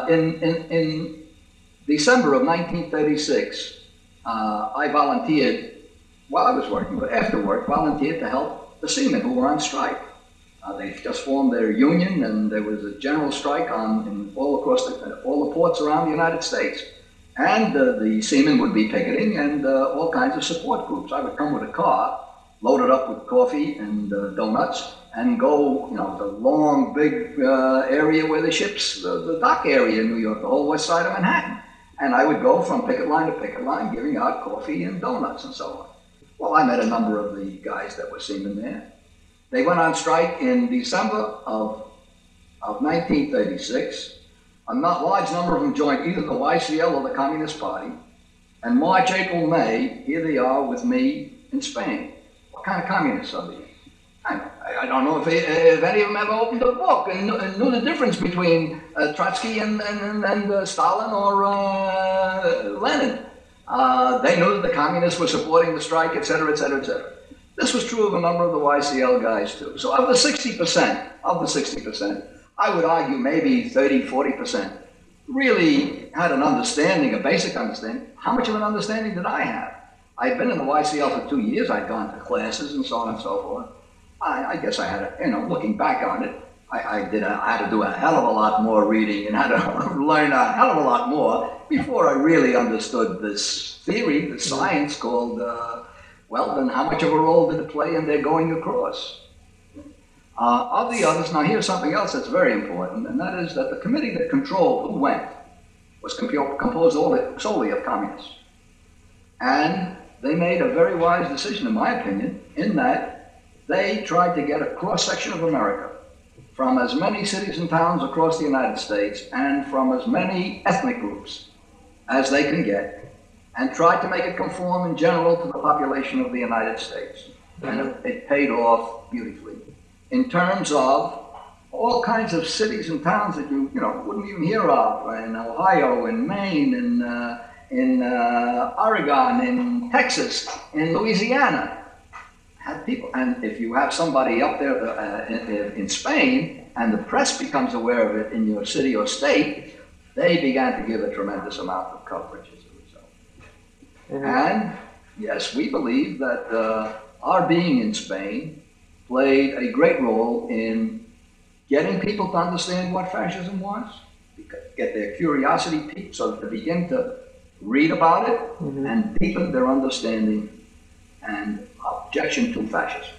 In December of 1936, I volunteered, while I was working, but after work, volunteered to help the seamen who were on strike. They just formed their union, and there was a general strike all across all the ports around the United States. And the seamen would be picketing, and all kinds of support groups. I would come with a car, loaded up with coffee and donuts, and go, the long, big area where the ships, the dock area in New York, the whole west side of Manhattan. And I would go from picket line to picket line, giving out coffee and donuts and so on. Well, I met a number of the guys that were seamen there. They went on strike in December of 1936. A large number of them joined either the YCL or the Communist Party. And March, April, May, here they are with me in Spain. What kind of communists are these? I don't know if any of them ever opened a book and knew the difference between Trotsky and Stalin or Lenin. They knew that the communists were supporting the strike, etc., etc., etc. This was true of a number of the YCL guys too. So of the 60%, I would argue maybe 30, 40% really had an understanding, a basic understanding. How much of an understanding did I have? I'd been in the YCL for 2 years. I'd gone to classes and so on and so forth. I guess I had looking back on it, I had to do a hell of a lot more reading and had to learn a hell of a lot more before I really understood this theory, the science called, then how much of a role did it play in their going across? Of the others, now here's something else that's very important, and that is that the committee that controlled who went was composed solely of communists. And they made a very wise decision, in my opinion, in that they tried to get a cross-section of America from as many cities and towns across the United States and from as many ethnic groups as they can get, and tried to make it conform in general to the population of the United States. And it paid off beautifully. In terms of all kinds of cities and towns that you wouldn't even hear of in Ohio, in Maine, in Oregon, in Texas, in Louisiana, had people. And if you have somebody up there in Spain, and the press becomes aware of it in your city or state, they began to give a tremendous amount of coverage as a result. And yes, we believe that our being in Spain played a great role in getting people to understand what fascism was, get their curiosity piqued so that they begin to read about it and deepen their understanding and objection to fascism.